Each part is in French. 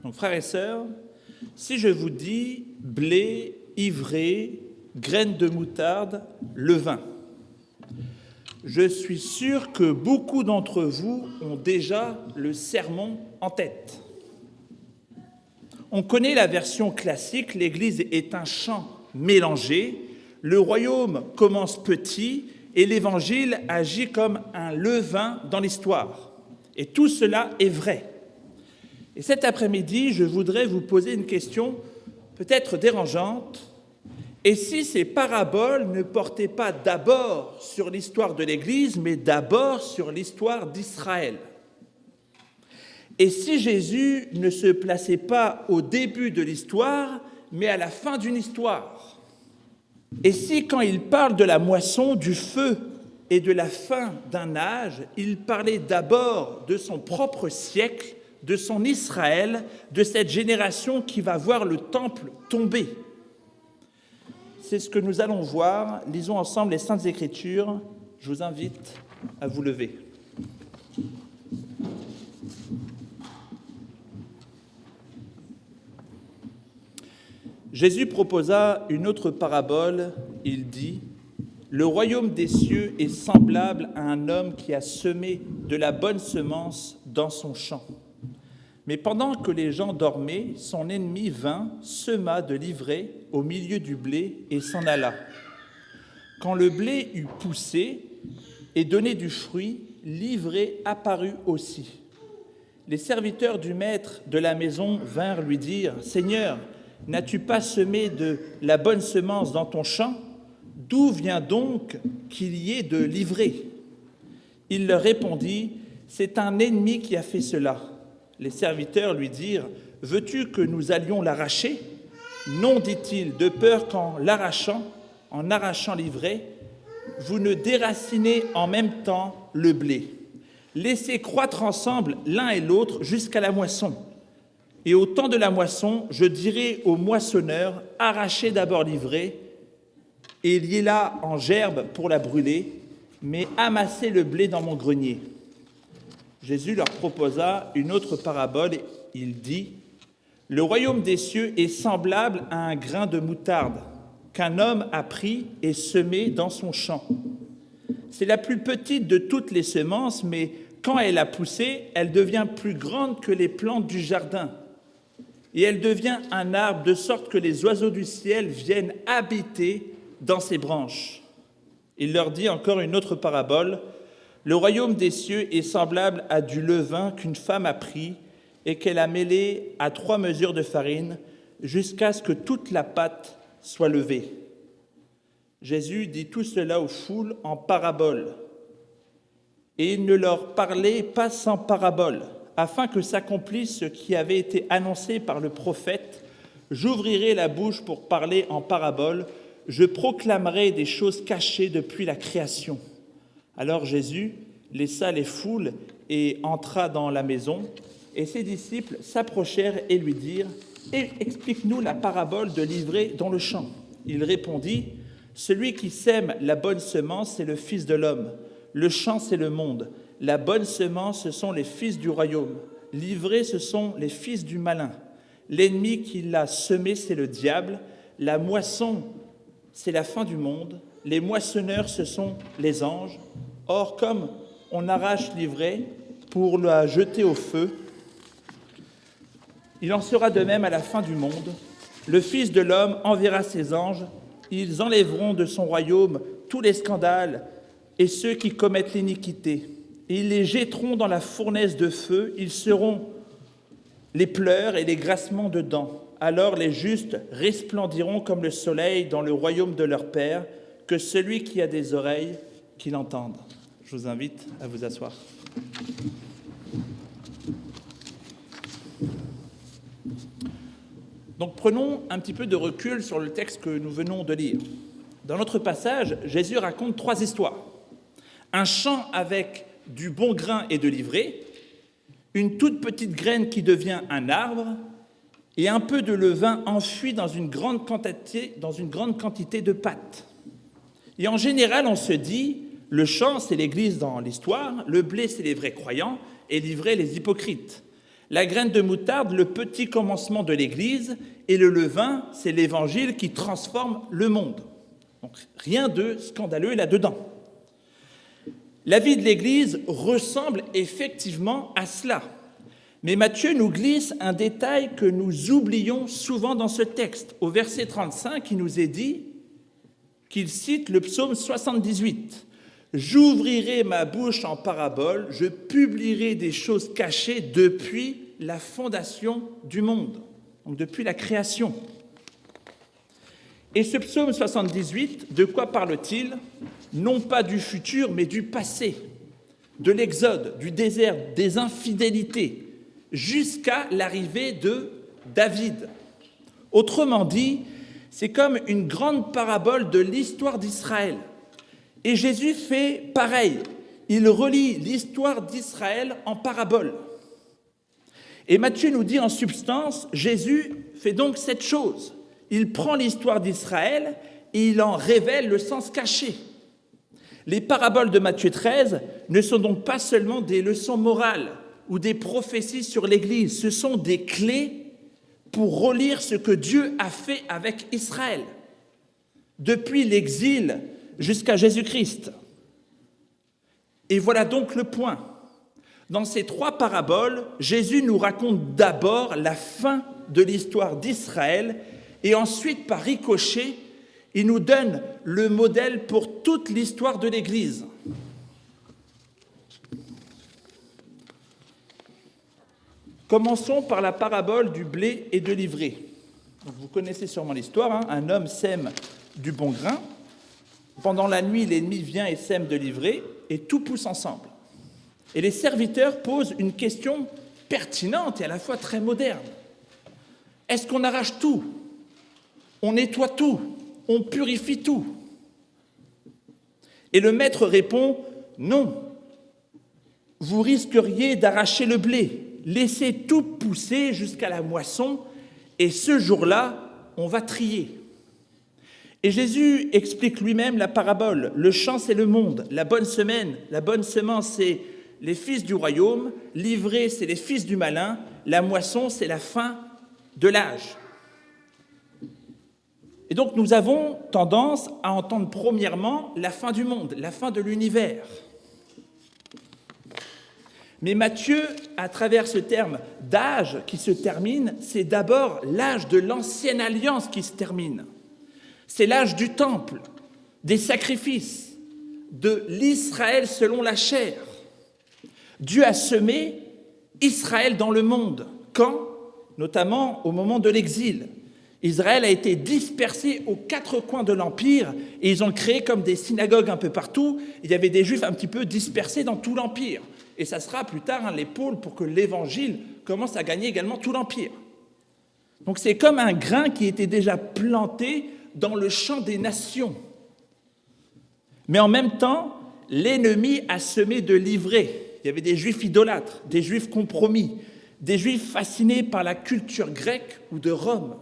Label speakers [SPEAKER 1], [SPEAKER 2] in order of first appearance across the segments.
[SPEAKER 1] Donc, frères et sœurs, si je vous dis blé, ivraie, graines de moutarde, levain, je suis sûr que beaucoup d'entre vous ont déjà le sermon en tête. On connaît la version classique, l'Église est un champ mélangé, le royaume commence petit et l'Évangile agit comme un levain dans l'histoire. Et tout cela est vrai. Et cet après-midi, je voudrais vous poser une question peut-être dérangeante. Et si ces paraboles ne portaient pas d'abord sur l'histoire de l'Église, mais d'abord sur l'histoire d'Israël? Et si Jésus ne se plaçait pas au début de l'histoire, mais à la fin d'une histoire? Et si, quand il parle de la moisson, du feu et de la fin d'un âge, il parlait d'abord de son propre siècle, de son Israël, de cette génération qui va voir le temple tomber? C'est ce que nous allons voir. Lisons ensemble les Saintes Écritures. Je vous invite à vous lever. Jésus proposa une autre parabole. Il dit « Le royaume des cieux est semblable à un homme qui a semé de la bonne semence dans son champ. Mais pendant que les gens dormaient, son ennemi vint, sema de l'ivraie au milieu du blé et s'en alla. Quand le blé eut poussé et donné du fruit, l'ivraie apparut aussi. Les serviteurs du maître de la maison vinrent lui dire « Seigneur, n'as-tu pas semé de la bonne semence dans ton champ? D'où vient donc qu'il y ait de l'ivraie ?» Il leur répondit « C'est un ennemi qui a fait cela. » Les serviteurs lui dirent « Veux-tu que nous allions l'arracher ?» Non, dit-il, de peur qu'en arrachant l'ivraie, vous ne déracinez en même temps le blé. Laissez croître ensemble l'un et l'autre jusqu'à la moisson. Et au temps de la moisson, je dirai aux moissonneurs, arrachez d'abord l'ivraie, et liez-la en gerbe pour la brûler, mais amassez le blé dans mon grenier. Jésus leur proposa une autre parabole. Il dit « Le royaume des cieux est semblable à un grain de moutarde qu'un homme a pris et semé dans son champ. C'est la plus petite de toutes les semences, mais quand elle a poussé, elle devient plus grande que les plantes du jardin. Et elle devient un arbre de sorte que les oiseaux du ciel viennent habiter dans ses branches. » Il leur dit encore une autre parabole. Le royaume des cieux est semblable à du levain qu'une femme a pris et qu'elle a mêlé à 3 mesures de farine jusqu'à ce que toute la pâte soit levée. Jésus dit tout cela aux foules en parabole. Et il ne leur parlait pas sans parabole, afin que s'accomplisse ce qui avait été annoncé par le prophète. « J'ouvrirai la bouche pour parler en parabole, je proclamerai des choses cachées depuis la création. » Alors Jésus laissa les foules et entra dans la maison, et ses disciples s'approchèrent et lui dirent « Explique-nous la parabole de l'ivraie dans le champ. » Il répondit « Celui qui sème la bonne semence, c'est le Fils de l'homme. Le champ, c'est le monde. La bonne semence, ce sont les fils du royaume. L'ivraie, ce sont les fils du malin. L'ennemi qui l'a semé, c'est le diable. La moisson, c'est la fin du monde. Les moissonneurs, ce sont les anges. Or, comme on arrache l'ivraie pour la jeter au feu, il en sera de même à la fin du monde. Le Fils de l'homme enverra ses anges. Ils enlèveront de son royaume tous les scandales et ceux qui commettent l'iniquité. Et ils les jetteront dans la fournaise de feu. Ils seront les pleurs et les grincements de dents. Alors les justes resplendiront comme le soleil dans le royaume de leur Père. Que celui qui a des oreilles, qu'il entende. Je vous invite à vous asseoir. Donc prenons un petit peu de recul sur le texte que nous venons de lire. Dans notre passage, Jésus raconte 3 histoires. Un champ avec du bon grain et de l'ivraie, une toute petite graine qui devient un arbre et un peu de levain enfui dans une grande quantité de pâte. Et en général, on se dit, le champ, c'est l'Église dans l'histoire, le blé, c'est les vrais croyants, et l'ivraie, les hypocrites. la graine de moutarde, le petit commencement de l'Église, et le levain, c'est l'Évangile qui transforme le monde. Donc rien de scandaleux là-dedans. La vie de l'Église ressemble effectivement à cela. Mais Matthieu nous glisse un détail que nous oublions souvent dans ce texte. Au verset 35, il nous est dit qu'il cite le psaume 78. « J'ouvrirai ma bouche en parabole, je publierai des choses cachées depuis la fondation du monde. » Donc depuis la création. Et ce psaume 78, de quoi parle-t-il? Non pas du futur, mais du passé, de l'exode, du désert, des infidélités, jusqu'à l'arrivée de David. Autrement dit, c'est comme une grande parabole de l'histoire d'Israël. Et Jésus fait pareil. Il relie l'histoire d'Israël en parabole. Et Matthieu nous dit en substance, Jésus fait donc cette chose. Il prend l'histoire d'Israël et il en révèle le sens caché. Les paraboles de Matthieu 13 ne sont donc pas seulement des leçons morales ou des prophéties sur l'Église, ce sont des clés pour relire ce que Dieu a fait avec Israël, depuis l'exil jusqu'à Jésus-Christ. Et voilà donc le point. Dans ces trois paraboles, Jésus nous raconte d'abord la fin de l'histoire d'Israël et ensuite, par ricochet, il nous donne le modèle pour toute l'histoire de l'Église. Commençons par la parabole du blé et de l'ivraie. Donc, vous connaissez sûrement l'histoire, hein. Un homme sème du bon grain. Pendant la nuit, l'ennemi vient et sème de l'ivraie et tout pousse ensemble. Et les serviteurs posent une question pertinente et à la fois très moderne. Est-ce qu'on arrache tout? On nettoie tout? On purifie tout? Et le maître répond, non. Vous risqueriez d'arracher le blé. Laissez tout pousser jusqu'à la moisson et ce jour-là, on va trier. Et Jésus explique lui-même la parabole. Le champ, c'est le monde. La bonne semence, c'est les fils du royaume. L'ivraie, c'est les fils du malin. La moisson, c'est la fin de l'âge. Et donc, nous avons tendance à entendre premièrement la fin du monde, la fin de l'univers. Mais Matthieu, à travers ce terme d'âge qui se termine, c'est d'abord l'âge de l'ancienne alliance qui se termine. C'est l'âge du temple, des sacrifices, de l'Israël selon la chair. Dieu a semé Israël dans le monde. Quand? Notamment au moment de l'exil. Israël a été dispersé aux quatre coins de l'Empire et ils ont créé comme des synagogues un peu partout. Il y avait des Juifs un petit peu dispersés dans tout l'Empire. Et ça sera plus tard l'épaule pour que l'Évangile commence à gagner également tout l'Empire. Donc c'est comme un grain qui était déjà planté dans le champ des nations. Mais en même temps, l'ennemi a semé de l'ivraie. Il y avait des Juifs idolâtres, des Juifs compromis, des Juifs fascinés par la culture grecque ou de Rome.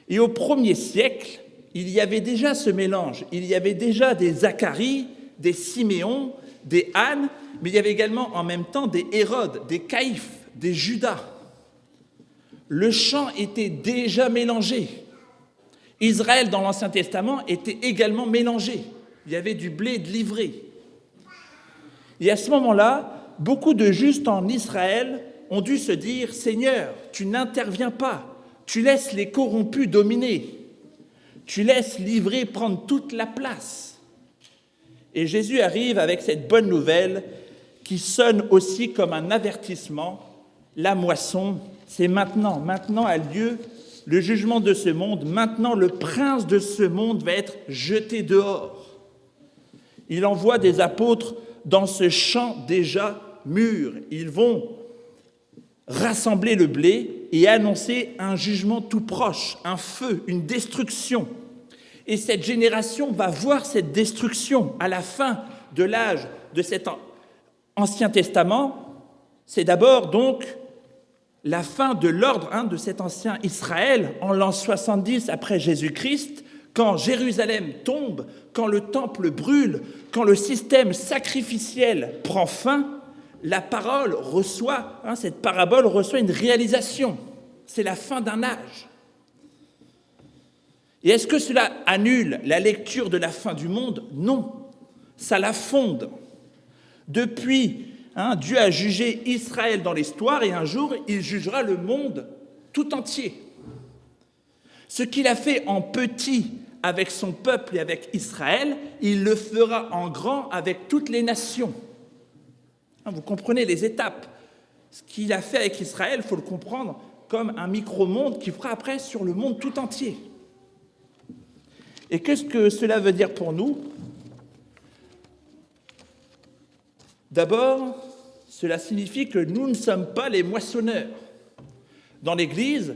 [SPEAKER 1] Et au 1er siècle, il y avait déjà ce mélange. Il y avait déjà des Zacharie, des Siméon, des Anne, mais il y avait également en même temps des Hérode, des Caïphes, des Judas. Le champ était déjà mélangé. Israël, dans l'Ancien Testament, était également mélangé. Il y avait du blé et de l'ivraie. Et à ce moment-là, beaucoup de justes en Israël ont dû se dire « Seigneur, tu n'interviens pas, tu laisses les corrompus dominer, tu laisses l'ivraie prendre toute la place. » Et Jésus arrive avec cette bonne nouvelle qui sonne aussi comme un avertissement. La moisson, c'est maintenant. Maintenant a lieu le jugement de ce monde. Maintenant, le prince de ce monde va être jeté dehors. Il envoie des apôtres dans ce champ déjà mûr. Ils vont rassembler le blé et annoncer un jugement tout proche, un feu, une destruction. Et cette génération va voir cette destruction à la fin de l'âge de cet Ancien Testament. C'est d'abord donc la fin de l'ordre de cet ancien Israël en l'an 70 après Jésus-Christ, quand Jérusalem tombe, quand le temple brûle, quand le système sacrificiel prend fin. la parole reçoit, cette parabole reçoit une réalisation. C'est la fin d'un âge. Et est-ce que cela annule la lecture de la fin du monde? Non, ça la fonde. Depuis, Dieu a jugé Israël dans l'histoire et un jour, il jugera le monde tout entier. Ce qu'il a fait en petit avec son peuple et avec Israël, il le fera en grand avec toutes les nations. Vous comprenez les étapes. Ce qu'il a fait avec Israël, il faut le comprendre comme un micro-monde qui fera après sur le monde tout entier. Et qu'est-ce que cela veut dire pour nous? D'abord, cela signifie que nous ne sommes pas les moissonneurs. Dans l'Église,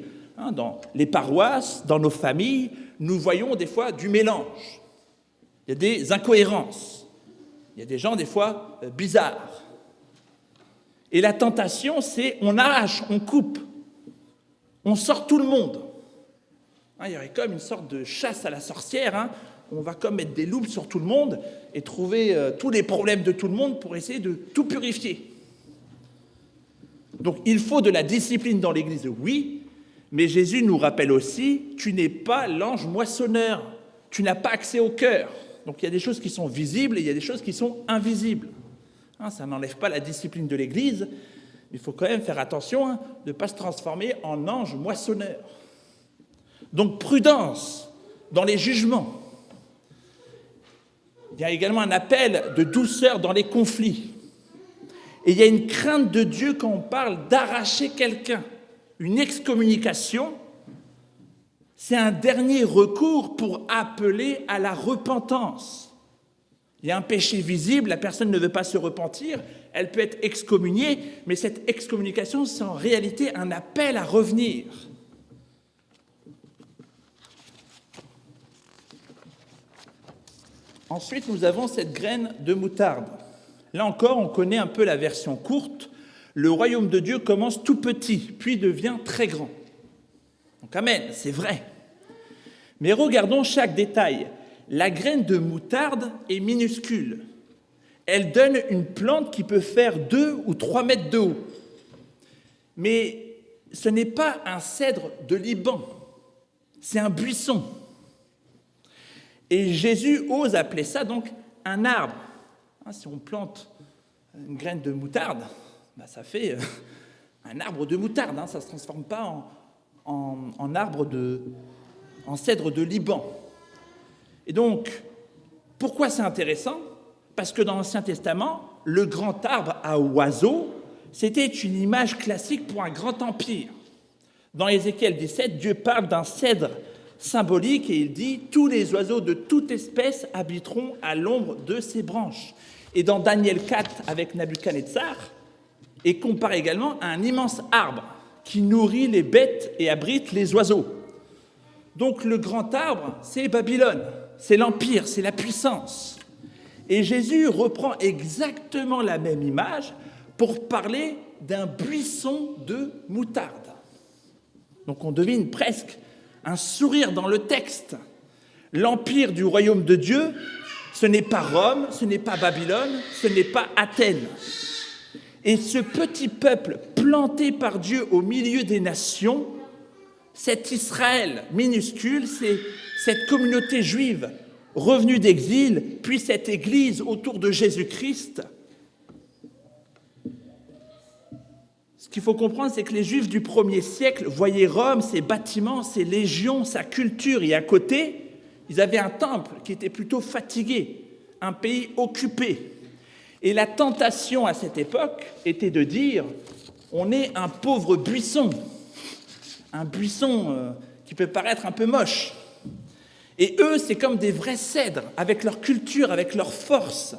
[SPEAKER 1] dans les paroisses, dans nos familles, nous voyons des fois du mélange. Il y a des incohérences. Il y a des gens des fois bizarres. Et la tentation, c'est on arrache, on coupe, on sort tout le monde. Il y aurait comme une sorte de chasse à la sorcière. On va comme mettre des loupes sur tout le monde et trouver tous les problèmes de tout le monde pour essayer de tout purifier. Donc il faut de la discipline dans l'Église, oui, mais Jésus nous rappelle aussi, tu n'es pas l'ange moissonneur, tu n'as pas accès au cœur. Donc il y a des choses qui sont visibles et il y a des choses qui sont invisibles. Ça n'enlève pas la discipline de l'Église, mais il faut quand même faire attention de ne pas se transformer en ange moissonneur. Donc prudence dans les jugements. Il y a également un appel de douceur dans les conflits. Et il y a une crainte de Dieu quand on parle d'arracher quelqu'un. Une excommunication, c'est un dernier recours pour appeler à la repentance. Il y a un péché visible, la personne ne veut pas se repentir, elle peut être excommuniée, mais cette excommunication, c'est en réalité un appel à revenir. Ensuite, nous avons cette graine de moutarde. Là encore, on connaît un peu la version courte. Le royaume de Dieu commence tout petit, puis devient très grand. Donc, amen, c'est vrai. Mais regardons chaque détail. La graine de moutarde est minuscule. Elle donne une plante qui peut faire 2 ou 3 mètres de haut. Mais ce n'est pas un cèdre de Liban, c'est un buisson. Et Jésus ose appeler ça donc un arbre. Si on plante une graine de moutarde, ça fait un arbre de moutarde. Ça ne se transforme pas en cèdre de Liban. Et donc, pourquoi c'est intéressant? Parce que dans l'Ancien Testament, le grand arbre à oiseaux, c'était une image classique pour un grand empire. Dans Ézéchiel 17, Dieu parle d'un cèdre symbolique et il dit « Tous les oiseaux de toute espèce habiteront à l'ombre de ses branches ». Et dans Daniel 4, avec Nabuchodonosor, il compare également à un immense arbre qui nourrit les bêtes et abrite les oiseaux. Donc le grand arbre, c'est Babylone, c'est l'empire, c'est la puissance. Et Jésus reprend exactement la même image pour parler d'un buisson de moutarde. Donc on devine presque un sourire dans le texte. L'empire du royaume de Dieu, ce n'est pas Rome, ce n'est pas Babylone, ce n'est pas Athènes. Et ce petit peuple planté par Dieu au milieu des nations, cet Israël minuscule, c'est cette communauté juive revenue d'exil, puis cette église autour de Jésus-Christ. Ce qu'il faut comprendre, c'est que les Juifs du 1er siècle voyaient Rome, ses bâtiments, ses légions, sa culture, et à côté, ils avaient un temple qui était plutôt fatigué, un pays occupé. Et la tentation à cette époque était de dire « on est un pauvre buisson », un buisson qui peut paraître un peu moche. Et eux, c'est comme des vrais cèdres, avec leur culture, avec leur force.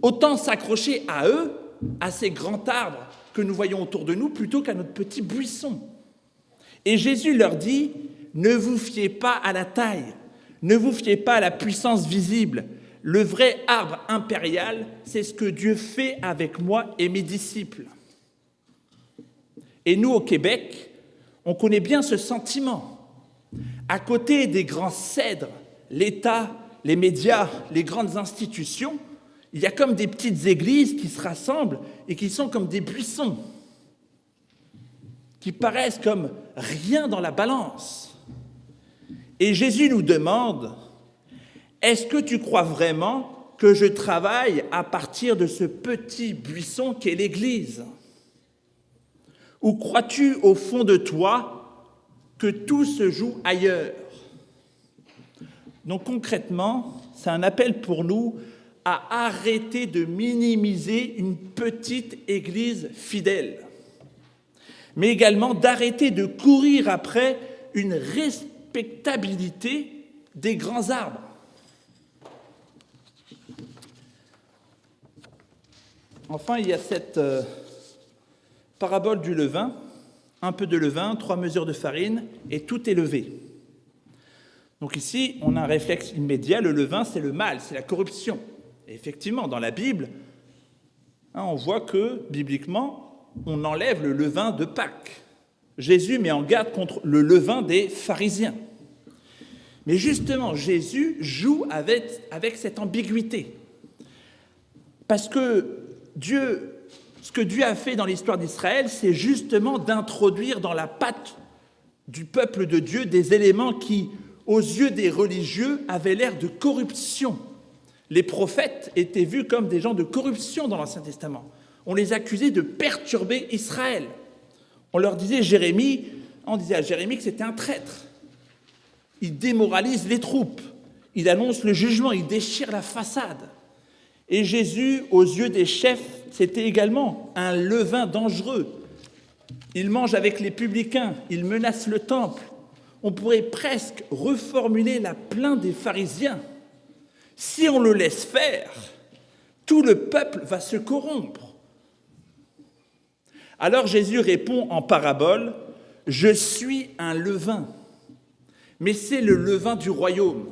[SPEAKER 1] Autant s'accrocher à eux, à ces grands arbres que nous voyons autour de nous, plutôt qu'à notre petit buisson. Et Jésus leur dit, ne vous fiez pas à la taille, ne vous fiez pas à la puissance visible. Le vrai arbre impérial, c'est ce que Dieu fait avec moi et mes disciples. Et nous, au Québec, on connaît bien ce sentiment. À côté des grands cèdres, l'État, les médias, les grandes institutions, il y a comme des petites églises qui se rassemblent et qui sont comme des buissons, qui paraissent comme rien dans la balance. Et Jésus nous demande, est-ce que tu crois vraiment que je travaille à partir de ce petit buisson qu'est l'Église? Ou crois-tu au fond de toi que tout se joue ailleurs? Donc concrètement, c'est un appel pour nous à arrêter de minimiser une petite Église fidèle, mais également d'arrêter de courir après une respectabilité des grands arbres. Enfin, il y a cette parabole du levain, un peu de levain, 3 mesures de farine, et tout est levé. Donc ici, on a un réflexe immédiat, le levain, c'est le mal, c'est la corruption. Et effectivement, dans la Bible, on voit que, bibliquement, on enlève le levain de Pâques. Jésus met en garde contre le levain des pharisiens. Mais justement, Jésus joue avec cette ambiguïté. Parce que ce que Dieu a fait dans l'histoire d'Israël, c'est justement d'introduire dans la pâte du peuple de Dieu des éléments qui, aux yeux des religieux, avaient l'air de corruption. Les prophètes étaient vus comme des gens de corruption dans l'Ancien Testament. On les accusait de perturber Israël. On disait à Jérémie que c'était un traître. Il démoralise les troupes. Il annonce le jugement, il déchire la façade. Et Jésus, aux yeux des chefs, c'était également un levain dangereux. Il mange avec les publicains, il menace le temple. On pourrait presque reformuler la plainte des pharisiens. Si on le laisse faire, tout le peuple va se corrompre. Alors Jésus répond en parabole, « Je suis un levain, mais c'est le levain du royaume.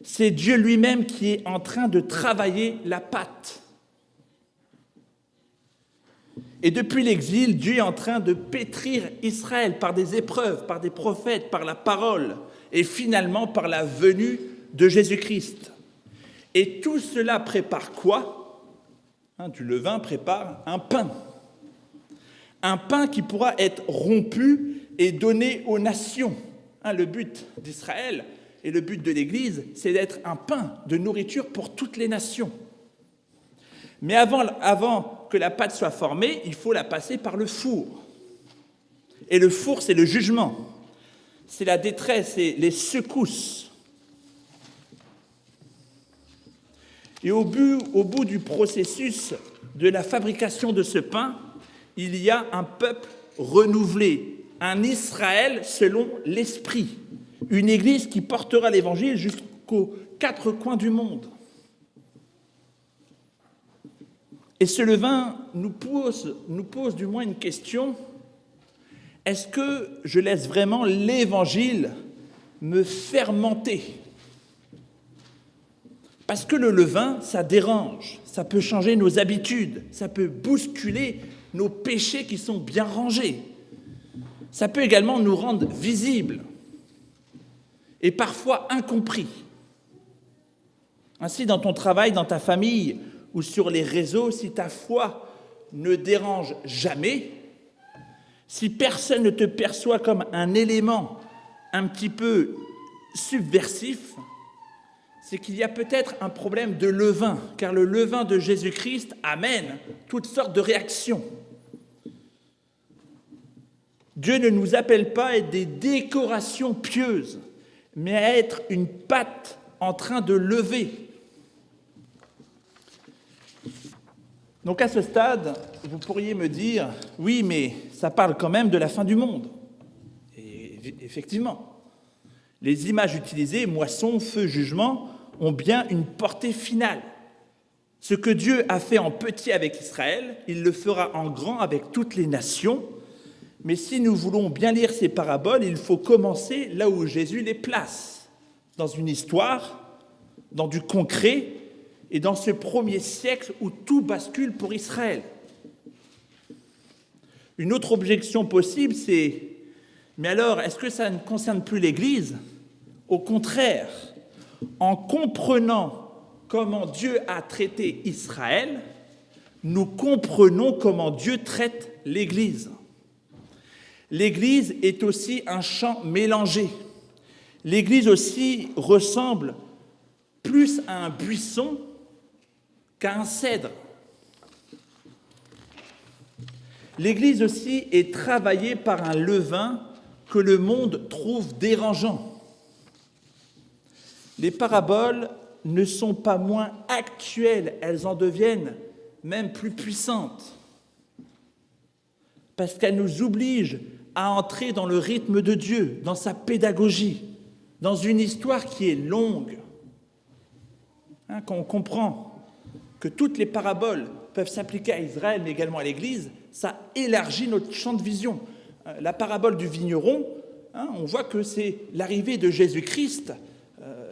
[SPEAKER 1] C'est Dieu lui-même qui est en train de travailler la pâte. Et depuis l'exil, Dieu est en train de pétrir Israël par des épreuves, par des prophètes, par la parole, et finalement par la venue de Jésus-Christ. Et tout cela prépare quoi? Du levain prépare un pain. Un pain qui pourra être rompu et donné aux nations. Le but d'Israël et le but de l'Église, c'est d'être un pain de nourriture pour toutes les nations. Mais avant que la pâte soit formée, il faut la passer par le four. Et le four, c'est le jugement. C'est la détresse et les secousses. Et au bout du processus de la fabrication de ce pain, il y a un peuple renouvelé, un Israël selon l'Esprit, une Église qui portera l'Évangile jusqu'aux 4 coins du monde. Et ce levain nous pose du moins une question, est-ce que je laisse vraiment l'Évangile me fermenter ? Parce que le levain, ça dérange, ça peut changer nos habitudes, ça peut bousculer nos péchés qui sont bien rangés. Ça peut également nous rendre visibles et parfois incompris. Ainsi, dans ton travail, dans ta famille ou sur les réseaux, si ta foi ne dérange jamais, si personne ne te perçoit comme un élément un petit peu subversif, c'est qu'il y a peut-être un problème de levain, car le levain de Jésus-Christ amène toutes sortes de réactions. Dieu ne nous appelle pas à être des décorations pieuses, mais à être une pâte en train de lever. Donc à ce stade, vous pourriez me dire, oui, mais ça parle quand même de la fin du monde. Et effectivement, les images utilisées, moisson, feu, jugement, ont bien une portée finale. Ce que Dieu a fait en petit avec Israël, il le fera en grand avec toutes les nations. Mais si nous voulons bien lire ces paraboles, il faut commencer là où Jésus les place, dans une histoire, dans du concret, et dans ce premier siècle où tout bascule pour Israël. Une autre objection possible, c'est « Mais alors, est-ce que ça ne concerne plus l'Église ?» Au contraire, en comprenant comment Dieu a traité Israël, nous comprenons comment Dieu traite l'Église. L'Église est aussi un champ mélangé. L'Église aussi ressemble plus à un buisson qu'à un cèdre. L'Église aussi est travaillée par un levain que le monde trouve dérangeant. Les paraboles ne sont pas moins actuelles, elles en deviennent même plus puissantes, parce qu'elles nous obligent à entrer dans le rythme de Dieu, dans sa pédagogie, dans une histoire qui est longue. Quand on comprend que toutes les paraboles peuvent s'appliquer à Israël, mais également à l'Église, ça élargit notre champ de vision. La parabole du vigneron, on voit que c'est l'arrivée de Jésus-Christ.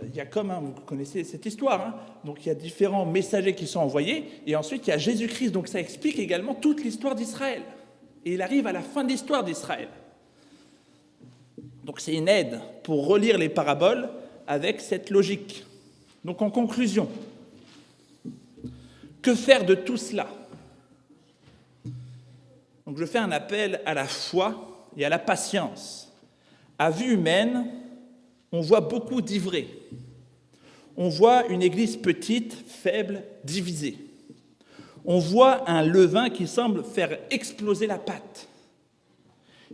[SPEAKER 1] Il y a comme, vous connaissez cette histoire, donc il y a différents messagers qui sont envoyés, et ensuite il y a Jésus-Christ, donc ça explique également toute l'histoire d'Israël. Et il arrive à la fin de l'histoire d'Israël. Donc c'est une aide pour relire les paraboles avec cette logique. Donc en conclusion, que faire de tout cela? Donc je fais un appel à la foi et à la patience. À vue humaine, on voit beaucoup d'ivrés. On voit une église petite, faible, divisée. On voit un levain qui semble faire exploser la pâte.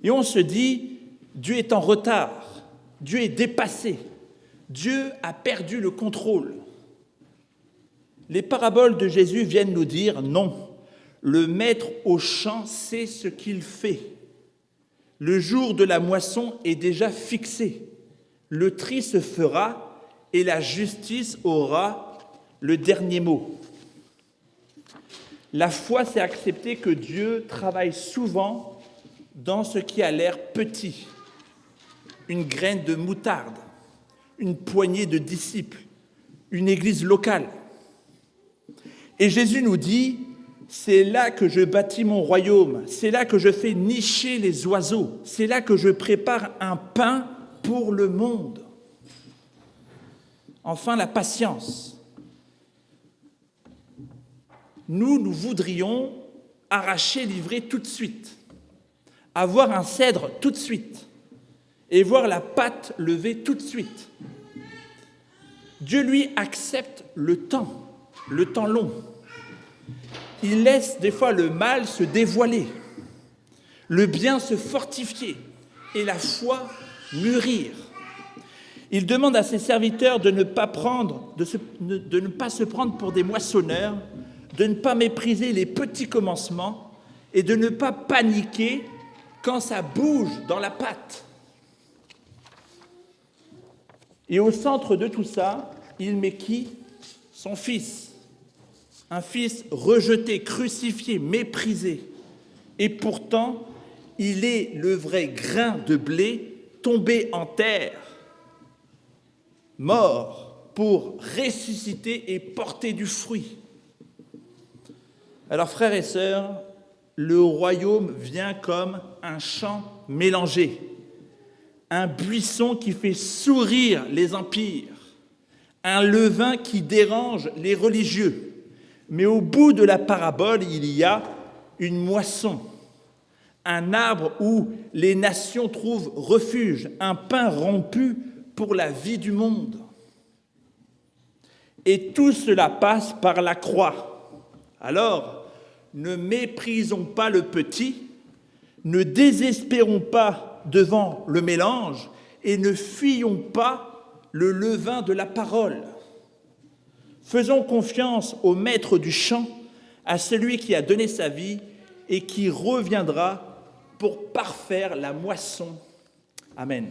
[SPEAKER 1] Et on se dit, Dieu est en retard, Dieu est dépassé, Dieu a perdu le contrôle. Les paraboles de Jésus viennent nous dire non, le maître au champ sait ce qu'il fait. Le jour de la moisson est déjà fixé. Le tri se fera et la justice aura le dernier mot. La foi, c'est accepter que Dieu travaille souvent dans ce qui a l'air petit. Une graine de moutarde, une poignée de disciples, une église locale. Et Jésus nous dit, c'est là que je bâtis mon royaume, c'est là que je fais nicher les oiseaux, c'est là que je prépare un pain pour le monde. Enfin, la patience. Nous voudrions arracher l'ivraie tout de suite, avoir un cèdre tout de suite et voir la pâte levée tout de suite. Dieu, lui, accepte le temps long. Il laisse des fois le mal se dévoiler, le bien se fortifier et la foi mûrir. Il demande à ses serviteurs de ne pas se prendre pour des moissonneurs, de ne pas mépriser les petits commencements et de ne pas paniquer quand ça bouge dans la pâte. Et au centre de tout ça, il met qui? Son fils. Un fils rejeté, crucifié, méprisé. Et pourtant, il est le vrai grain de blé tombé en terre, mort pour ressusciter et porter du fruit. Alors, frères et sœurs, le royaume vient comme un champ mélangé, un buisson qui fait sourire les empires, un levain qui dérange les religieux. Mais au bout de la parabole, il y a une moisson, un arbre où les nations trouvent refuge, un pain rompu pour la vie du monde. Et tout cela passe par la croix. Alors, ne méprisons pas le petit, ne désespérons pas devant le mélange et ne fuyons pas le levain de la parole. Faisons confiance au maître du champ, à celui qui a donné sa vie et qui reviendra pour parfaire la moisson. Amen.